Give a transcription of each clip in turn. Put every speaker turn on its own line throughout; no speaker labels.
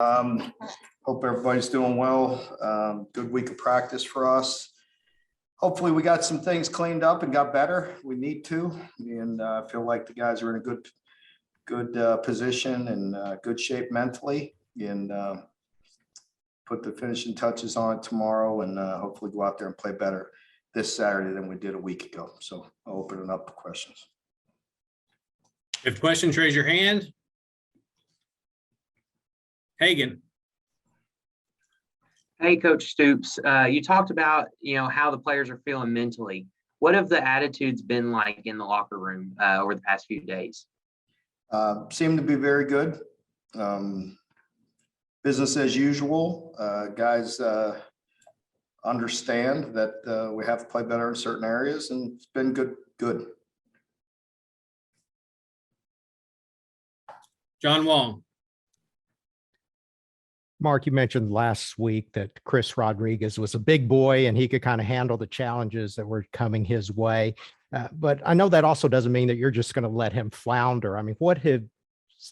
Hope everybody's doing well. Good week of practice for us. Hopefully we got some things cleaned up and got better. We need to, and I feel like the guys are in a good position and good shape mentally, and put the finishing touches on it tomorrow, and hopefully go out there and play better this Saturday than we did a week ago. So I'll open it up for questions.
If questions, raise your hand. Hagan.
Hey, Coach Stoops, you talked about, how the players are feeling mentally. What have the attitudes been like in the locker room over the past few days?
Seem to be very good. Business as usual. Guys understand that we have to play better in certain areas, and it's been good.
John Wong.
Mark, you mentioned last week that Chris Rodriguez was a big boy and he could kind of handle the challenges that were coming his way. But I know that also doesn't mean that you're just going to let him flounder. I mean, what has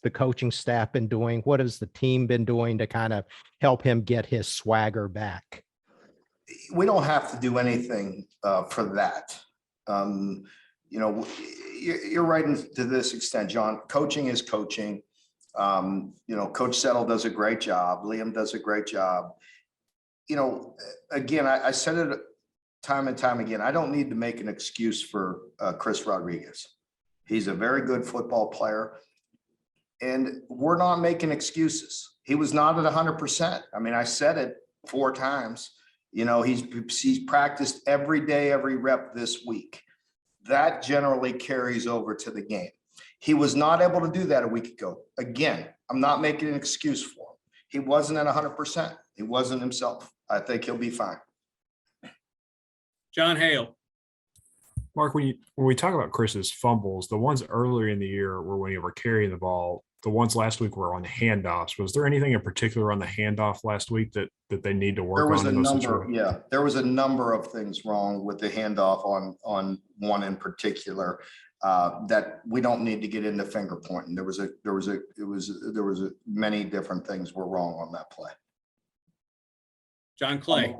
the coaching staff been doing? What has the team been doing to kind of help him get his swagger back?
We don't have to do anything for that. You're right to this extent, John. Coaching is coaching. Coach Settle does a great job. Liam does a great job. Again, I said it time and time again. I don't need to make an excuse for Chris Rodriguez. He's a very good football player, and we're not making excuses. He was not at 100%. I mean, I said it 4 times. He's practiced every day, every rep this week. That generally carries over to the game. He was not able to do that a week ago. Again, I'm not making an excuse for him. He wasn't at 100%. He wasn't himself. I think he'll be fine.
John Hale.
Mark, when we talk about Chris's fumbles, the ones earlier in the year were when you were carrying the ball. The ones last week were on the handoffs. Was there anything in particular on the handoff last week that they need to work on?
There was a number of things wrong with the handoff on one in particular. That we don't need to get into finger pointing. There was many different things were wrong on that play.
John Clay.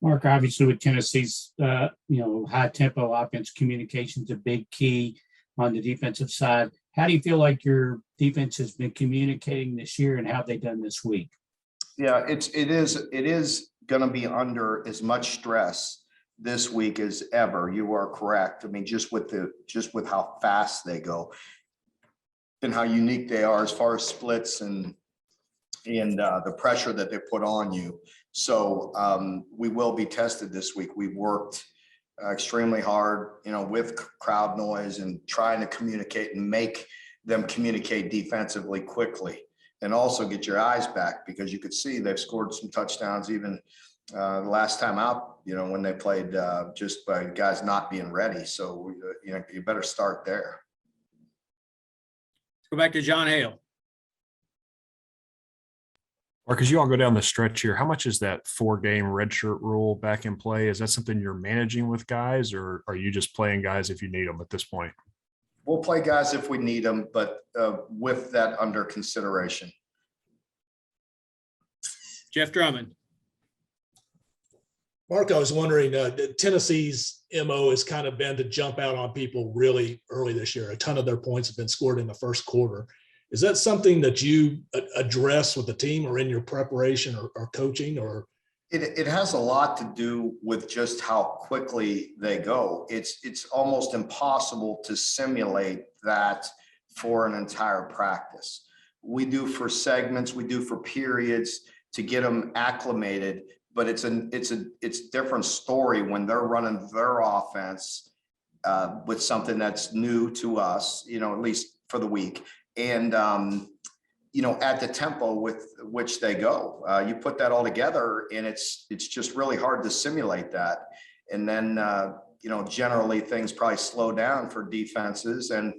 Mark, obviously with Tennessee's high tempo offense, communication's a big key on the defensive side. How do you feel like your defense has been communicating this year, and how have they done this week?
Yeah, it is going to be under as much stress this week as ever. You are correct. I mean, just with how fast they go and how unique they are as far as splits and the pressure that they put on you. So we will be tested this week. We worked extremely hard, with crowd noise and trying to communicate and make them communicate defensively quickly, and also get your eyes back, because you could see they've scored some touchdowns even last time out, when they played just by guys not being ready. So, you better start there.
Let's go back to John Hale.
Mark, as you all go down the stretch here, how much is that 4-game redshirt rule back in play? Is that something you're managing with guys, or are you just playing guys if you need them at this point?
We'll play guys if we need them, but with that under consideration.
Jeff Drummond.
Mark, I was wondering, Tennessee's MO has kind of been to jump out on people really early this year. A ton of their points have been scored in the first quarter. Is that something that you address with the team or in your preparation or coaching? Or
it has a lot to do with just how quickly they go. It's almost impossible to simulate that for an entire practice. We do for segments, we do for periods to get them acclimated. But it's a different story when they're running their offense with something that's new to us, at least for the week. And, at the tempo with which they go, you put that all together, and it's just really hard to simulate that. And then, generally things probably slow down for defenses, and,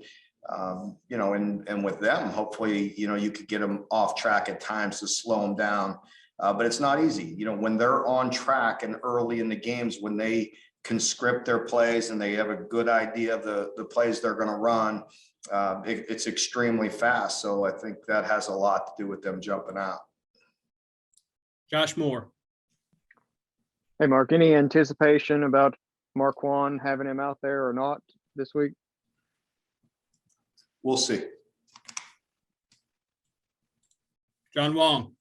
and with them, hopefully, you could get them off track at times to slow them down. But it's not easy, when they're on track and early in the games, when they can script their plays and they have a good idea of the plays they're going to run, it's extremely fast. So I think that has a lot to do with them jumping out.
Josh Moore.
Hey, Mark, any anticipation about Marquand having him out there or not this week?
We'll see.
John Wong.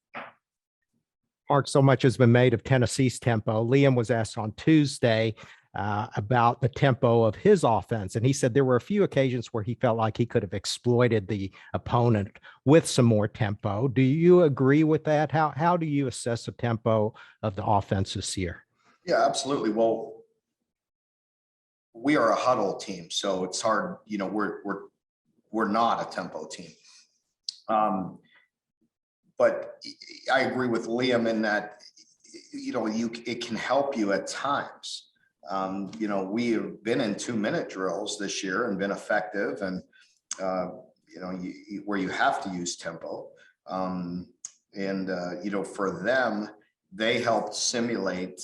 Mark, so much has been made of Tennessee's tempo. Liam was asked on Tuesday about the tempo of his offense, and he said there were a few occasions where he felt like he could have exploited the opponent with some more tempo. Do you agree with that? How do you assess the tempo of the offense this year?
Yeah, absolutely. Well, we are a huddle team, so it's hard. You know, we're not a tempo team. But I agree with Liam in that, you know, it can help you at times. You know, we have been in 2-minute drills this year and been effective, and you know, where you have to use tempo. You know, for them, they helped simulate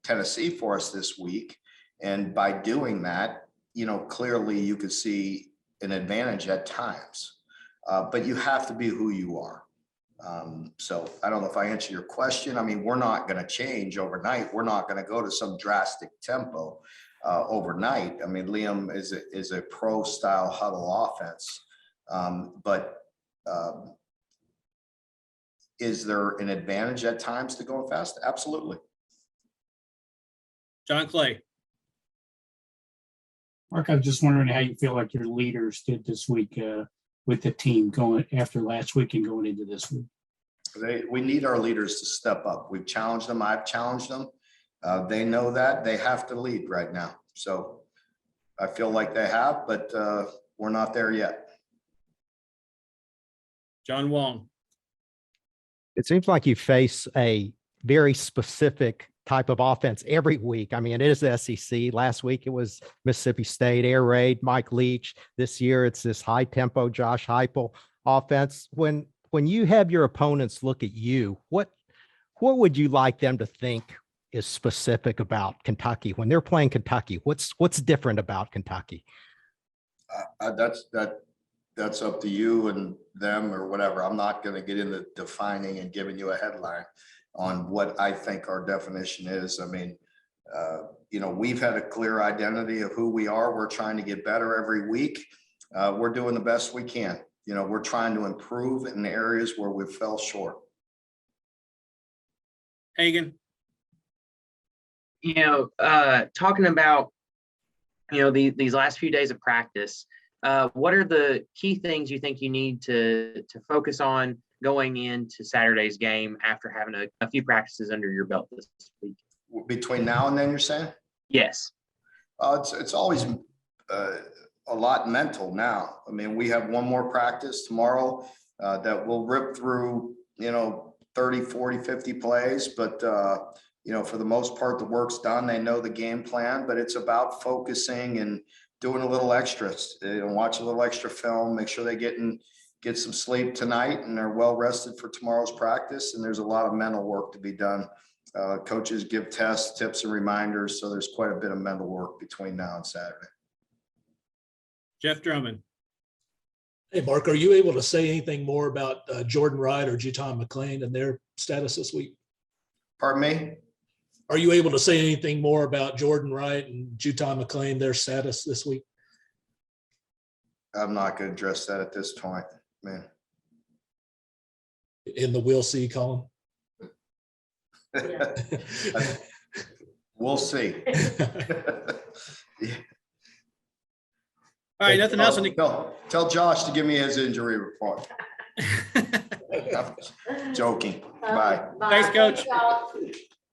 Tennessee for us this week, and by doing that, you know, clearly you could see an advantage at times. But you have to be who you are. So I don't know if I answer your question. I mean, we're not going to change overnight. We're not going to go to some drastic tempo overnight. I mean, Liam is a pro style huddle offense. But is there an advantage at times to going fast? Absolutely.
John Clay.
Mark, I was just wondering how you feel like your leaders did this week with the team going after last week and going into this week.
We need our leaders to step up. We've challenged them. I've challenged them. They know that they have to lead right now. So I feel like they have, but we're not there yet.
John Wong.
It seems like you face a very specific type of offense every week. I mean, it is the SEC. Last week it was Mississippi State, air raid, Mike Leach. This year it's this high tempo Josh Heupel offense. When you have your opponents look at you, what would you like them to think is specific about Kentucky when they're playing Kentucky? What's different about Kentucky?
That's up to you and them or whatever. I'm not going to get into defining and giving you a headline on what I think our definition is. I mean, you know, we've had a clear identity of who we are. We're trying to get better every week. We're doing the best we can. You know, we're trying to improve in the areas where we fell short.
Hagan.
You know, talking about, you know, these last few days of practice, what are the key things you think you need to focus on going into Saturday's game after having a few practices under your belt this week?
Between now and then, you're saying?
Yes.
It's always a lot mental now. I mean, we have one more practice tomorrow that we'll rip through, you know, 30, 40, 50 plays. But, you know, for the most part, the work's done. They know the game plan, but it's about focusing and doing a little extras, you know, watch a little extra film, make sure they get some sleep tonight and they're well rested for tomorrow's practice. And there's a lot of mental work to be done. Coaches give tests, tips, and reminders. So there's quite a bit of mental work between now and Saturday.
Jeff Drummond.
Hey, Mark, are you able to say anything more about Jordan Wright or Juton McClain and their status this week?
Pardon me?
Are you able to say anything more about Jordan Wright and Juton McClain, their status this week?
I'm not going to address that at this point, man.
In the we'll see column?
We'll see.
All right, nothing else on the
Tell Josh to give me his injury report. Joking. Bye.
Thanks, Coach.